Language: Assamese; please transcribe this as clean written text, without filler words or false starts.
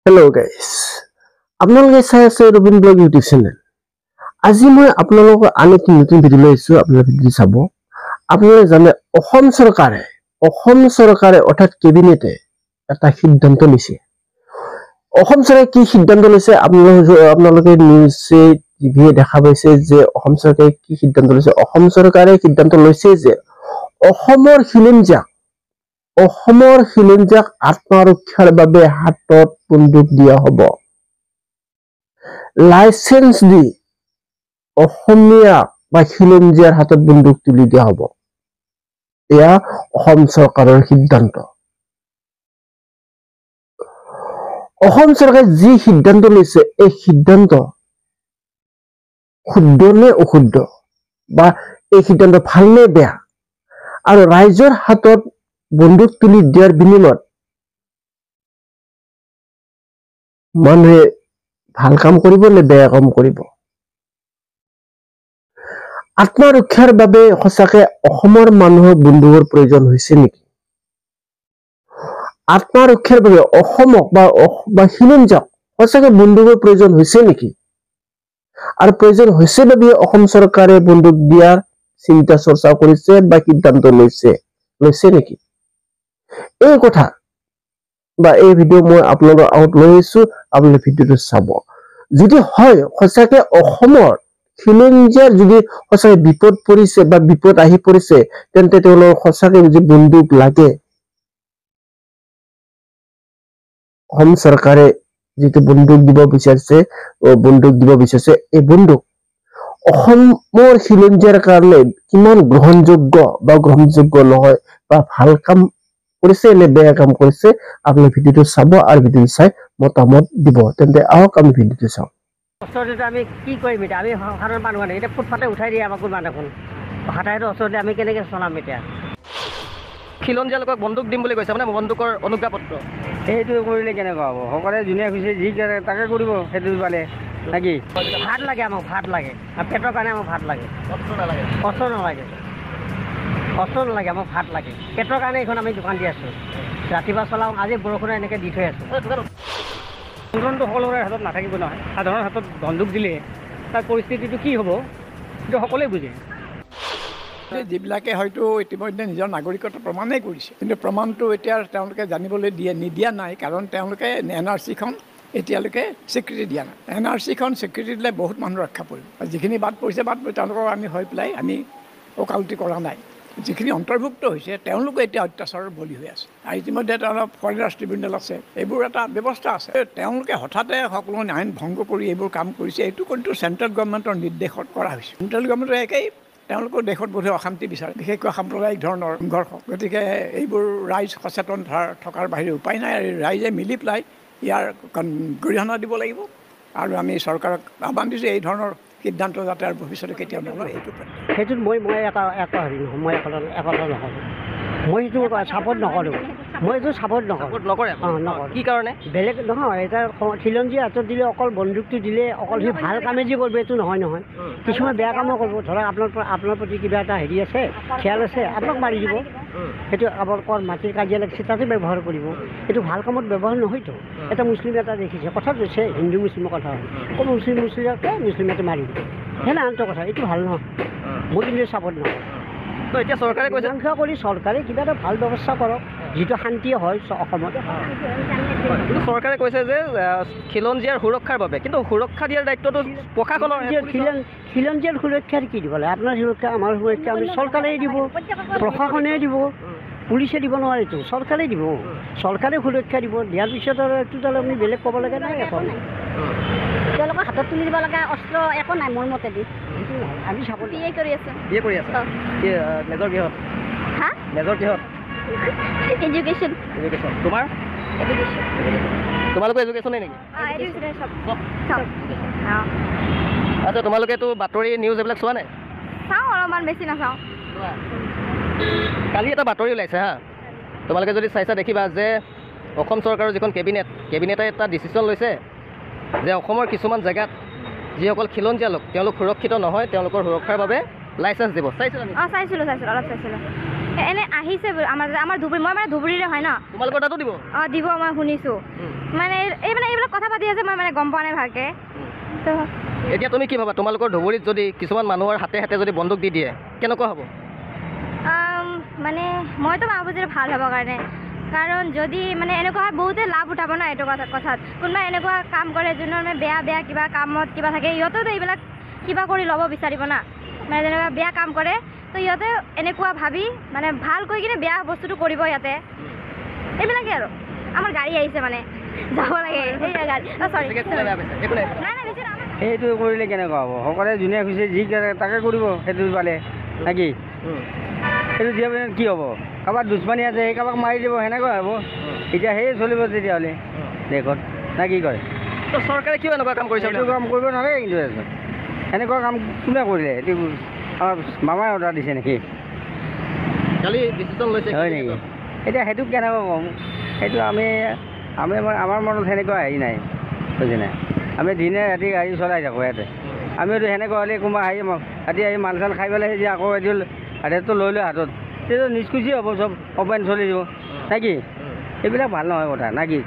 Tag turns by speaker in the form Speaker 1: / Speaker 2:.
Speaker 1: Hello guys, আপোনালোকে চাই আছে ৰবিন ব্লগ ইউটিউব চেনেল। আজি মই আপোনালোকক আন এক নতুন ভিডিঅ' লৈ আহিছো। আপোনালোকে ভিডিঅ' চাব। আপোনালোকে জানে অসম চৰকাৰে অৰ্থাৎ কেবিনেটে এটা সিদ্ধান্ত লৈছে। অসম চৰকাৰে কি সিদ্ধান্ত লৈছে আপোনালোকে নিউজ টিভিয়ে দেখা পাইছে যে অসম চৰকাৰে কি সিদ্ধান্ত লৈছে। অসম চৰকাৰে সিদ্ধান্ত লৈছে যে অসমৰ খিলঞ্জীয়াক আত্মৰক্ষাৰ বাবে হাতত বন্দুক দিয়া হ'ব। লাইসেন্স দি অসমীয়া বা খিলঞ্জীয়াৰ হাতত বন্দুক তুলি দিয়া হ'ব। এয়া অসম চৰকাৰৰ সিদ্ধান্ত। অসম চৰকাৰে যি সিদ্ধান্ত লৈছে এই সিদ্ধান্ত শুদ্ধ নে অশুদ্ধ বা এই সিদ্ধান্ত ভাল নে বেয়া আৰু ৰাইজৰ হাতত বন্দুক তুলি দিয়াৰ বিনিময়ত মানুহে ভাল কাম কৰিব নে বেয়া কাম কৰিব। আত্মৰক্ষাৰ বাবে সঁচাকে অসমৰ মানুহৰ বন্দুকৰ প্ৰয়োজন হৈছে নেকি? আত্মৰক্ষাৰ বাবে অসমক বা খিলঞ্জীয়াক সঁচাকে বন্দুকৰ প্ৰয়োজন হৈছে নেকি? আৰু প্ৰয়োজন হৈছে বাবে অসম চৰকাৰে বন্দুক দিয়াৰ চিন্তা চৰ্চা কৰিছে বা সিদ্ধান্ত লৈছে নেকি? এই কথা বা এই ভিডিঅ' মই আপোনালোকৰ আগত লৈ আহিছো। আপোনালোকে ভিডিঅ'টো চাব। যদি হয় সঁচাকে অসমৰ খিলঞ্জীয়াৰ যদি সঁচাকে বিপদ পৰিছে বা বিপদ আহি পৰিছে তেন্তে তেওঁলোকৰ সঁচাকে যদি বন্দুক লাগে, অসম চৰকাৰে যিটো বন্দুক দিব বিচাৰিছে এই বন্দুক অসমৰ খিলঞ্জীয়াৰ কাৰণে কিমান গ্ৰহণযোগ্য বা গ্ৰহণযোগ্য নহয় বা ভাল কাম কৰিছে নে বেয়া কাম কৰিছে। আপুনি ভিডিঅ'টো চাব আৰু ভিডিঅ'টো চাই মতামত দিব। তেন্তে আহক আমি ভিডিঅ'টো চাওঁ।
Speaker 2: ওচৰতে আমি কি কৰিম এতিয়া? আমি সাধাৰণ মানুহ মানে এতিয়া ফুটপাতে উঠাই দিয়ে আমাক কোনোবা দেখোন হাতাইটো ওচৰতে আমি কেনেকৈ চলাম এতিয়া?
Speaker 3: খিলঞ্জীয়া লোকক বন্দুক দিম বুলি কৈছে, মানে বন্দুকৰ অনুজ্ঞাপত্ৰ।
Speaker 2: সেইটো কৰিলে কেনেকুৱা হ'ব? সকলোৱে যোনে খুজিছে যি কৰে তাকে কৰিব। সেইটো পালে নেকি? ভাত লাগে, আমাক ভাত লাগে, পেটৰ কাৰণে আমাক ভাত লাগে। অস্ত্ৰ নালাগে, আমাক ভাত লাগে। পেটৰ কাৰণে এইখন আমি দোকান দি আছোঁ। ৰাতিপুৱা চলাওঁ, আজি বৰষুণে এনেকৈ দি থৈ আছোঁ। নিয়ন্ত্ৰণটো সকলোৰে হাতত নাথাকিব নহয়। সাধাৰণ হাতত বন্দুক দিলে তাৰ পৰিস্থিতিটো কি হ'ব সেইটো সকলোৱে বুজে।
Speaker 4: যিবিলাকে হয়তো ইতিমধ্যে নিজৰ নাগৰিকত্ব প্ৰমাণেই কৰিছে, কিন্তু প্ৰমাণটো এতিয়া তেওঁলোকে জানিবলৈ নিদিয়া নাই, কাৰণ তেওঁলোকে NRC-খন এতিয়ালৈকে স্বীকৃতি দিয়া নাই। NRC-খন স্বীকৃতি দিলে বহুত মানুহ ৰক্ষা পৰিব। যিখিনি বাদ পৰিছে তেওঁলোকক আমি হৈ পেলাই আমি ওকালতি কৰা নাই। যিখিনি অন্তৰ্ভুক্ত হৈছে তেওঁলোকে এতিয়া অত্যাচাৰৰ বলি হৈ আছে। আৰু ইতিমধ্যে তেওঁলোকৰ ফৰেনাৰ্ছ ট্ৰিবিউনেল আছে, এইবোৰ এটা ব্যৱস্থা আছে। তেওঁলোকে হঠাতে সকলো আইন ভংগ কৰি এইবোৰ কাম কৰিছে। এইটো কিন্তু চেণ্ট্ৰেল গভৰ্ণমেণ্টৰ নিৰ্দেশত কৰা হৈছে। চেণ্ট্ৰেল গভৰ্ণমেণ্টৰ একেই তেওঁলোকৰ দেশত বোধহয় অশান্তি বিচাৰে, বিশেষকৈ সাম্প্ৰদায়িক ধৰণৰ সংঘৰ্ষ। গতিকে এইবোৰ ৰাইজ সচেতন থকাৰ বাহিৰে উপায় নাই। আৰু ৰাইজে মিলি পেলাই ইয়াৰ গৰিহণা দিব লাগিব। আৰু আমি চৰকাৰক আহ্বান দিছোঁ এই ধৰণৰ সিদ্ধান্ত যাতে আৰু ভৱিষ্যতে কেতিয়াও নলয়।
Speaker 2: সেইটোত মই এটা হেৰি নহয়, মই একতা নহয়। মই সেইটো ছাপৰ্ট নকৰোঁ। মই এইটো ছাপৰ্ট
Speaker 3: নকৰে। কি কাৰণে?
Speaker 2: বেলেগ নহয়, এটা খিলঞ্জীয়া হাতত দিলে অকল বন্দুকটো দিলে অকল সি ভাল কামে যি কৰিব এইটো নহয়। কিছুমান বেয়া কামো কৰিব। ধৰক আপোনাৰ প্ৰতি কিবা এটা হেৰি আছে, খেয়াল আছে, আপোনাক মাৰি দিব। সেইটো আপোনালোকৰ মাটিৰ কাজিয়া লাগিছে তাতে ব্যৱহাৰ কৰিব। এইটো ভাল কামত ব্যৱহাৰ নহয়তো। এটা মুছলিম এটা দেখিছে, কথা কৈছে হিন্দু মুছলিমৰ কথা হয়, কোনো মুছলিমকে মাৰিব, সেনে আনটো কথা। এইটো ভাল নহয়। মই কিন্তু ছাপৰ্ট নকৰোঁ।
Speaker 3: এতিয়া চৰকাৰে কৈছে
Speaker 2: কৰি চৰকাৰে কিবা এটা ভাল ব্যৱস্থা কৰক, যিটো শান্তি হয় অসমত।
Speaker 3: চৰকাৰে কৈছে যে খিলঞ্জীয়াৰ সুৰক্ষাৰ বাবে, কিন্তু সুৰক্ষা দিয়াৰ দায়িত্বটো প্ৰশাসনৰ।
Speaker 2: খিলঞ্জীয়াৰ সুৰক্ষাৰ কি দিব লাগে? আপোনাৰ সুৰক্ষা, আমাৰ সুৰক্ষা আমি চৰকাৰে দিব, প্ৰশাসনে দিব, পুলিচে দিব নোৱাৰেতো, চৰকাৰে দিব। চৰকাৰে সুৰক্ষা দিব। দিয়াৰ পিছত আৰু এইটো তালে আপুনি বেলেগ ক'ব লাগে নাই। এখন
Speaker 5: তেওঁলোকৰ হাতত তুলি দিব লগা অস্ত্ৰ একো নাই মোৰ মতেদি।
Speaker 2: আমি চাব
Speaker 5: কৰি আছোঁ।
Speaker 3: মেজৰ কিহত? মেজৰ কিহত?
Speaker 5: এডুকেশ্যন।
Speaker 3: তোমাৰ?
Speaker 5: এডুকেশ্যন।
Speaker 3: তোমালোকৰ এডুকেশ্যনেই নেকি? আচ্ছা, তোমালোকেতো বাতৰি নিউজ এইবিলাক চোৱা নাই?
Speaker 5: চাওঁ, অলপমান, বেছি নাচাওঁ।
Speaker 3: কালি এটা বাতৰি ওলাইছে হা, তোমালোকে যদি চাইছা দেখিবা যে অসম চৰকাৰৰ যিখন কেবিনেটে এটা ডিচিশ্যন লৈছে যে অসমৰ কিছুমান জেগাত যিসকল খিলঞ্জীয়া লোক তেওঁলোক সুৰক্ষিত নহয়, তেওঁলোকৰ সুৰক্ষাৰ বাবে লাইচেন্স দিব। চাইছিলা নেকি?
Speaker 5: চাইছিলোঁ, অলপ চাইছিলোঁ।
Speaker 6: এনে আহিছে আমাৰ ধুবুৰী মই মানে ধুবুৰীৰে হয় ন
Speaker 3: তোমালোকৰ তাতো দিব
Speaker 6: অঁ দিব মই শুনিছোঁ মানে এইবিলাক কথা পাতি আছে মই মানে গম পোৱা নাই ভালকৈ তো
Speaker 3: এতিয়া তুমি কি ভাবা তোমালোকৰ ধুবুৰীত যদি কিছুমান মানুহৰ হাতে হাতে যদি বন্দুক দি দিয়ে কেনেকুৱা হ'ব
Speaker 6: মানে মইতো ভাবোঁ যে ভাল হ'ব কাৰণে কাৰণ যদি মানে এনেকুৱা হয় বহুতে লাভ উঠাব না এইটো কথাত কোনোবাই এনেকুৱা কাম কৰে যোনৰ মানে বেয়া কিবা কামত কিবা থাকে সিহঁতেতো এইবিলাক কিবা কৰি ল'ব বিচাৰিব না মানে যেনেকুৱা বেয়া কাম কৰে তো সিহঁতে এনেকুৱা ভাবি মানে ভাল কৈ কিনে বেয়া বস্তুটো কৰিব ইয়াতে এইবিলাকে আৰু আমাৰ গাড়ী আহিছে মানে যাব লাগে সেইয়া গাড়ী চৰি নাই নাই বেছি
Speaker 2: সেইটো কৰিলে কেনেকুৱা হ'ব সকলোৱে যোনে খুজিছে যি কৰে তাকে কৰিব সেইটো পালে নেকি সেইটো দিয়া পিছত কি হ'ব কাৰোবাৰ দুশ্মনী আছে সেই কাৰোবাক মাৰি দিব সেনেকুৱা হ'ব এতিয়া সেই চলিব তেতিয়াহ'লে দেশত না কি কয়
Speaker 3: তো চৰকাৰে কিয় এনেকুৱা কাম কৰিছে
Speaker 2: সেইটো কাম কৰিব নালাগে কিন্তু সেনেকুৱা কাম কোনে কৰিলে এইটো আমাৰ মামাই অৰ্ডাৰ দিছে নেকি
Speaker 3: কালি ডিচিশ্যন লৈছে
Speaker 2: হয় নেকি এতিয়া সেইটো কেনেকুৱা ক'ম সেইটো আমি আমাৰ মনত সেনেকুৱা হেৰি নাই বুজি নাই আমি দিনে ৰাতি গাড়ী চলাই থাকোঁ ইয়াতে আমিতো সেনেকুৱা হ'লে কোনোবা আহি ৰাতি আহি মাল চাল খাই পেলাই যে আকৌ এইটো হাতটো লৈ লৈ হাতত তেতিয়া নিষ্কুচি হ'ব চব অপেন চলি দিব নে কি এইবিলাক ভাল নহয় কথা না কি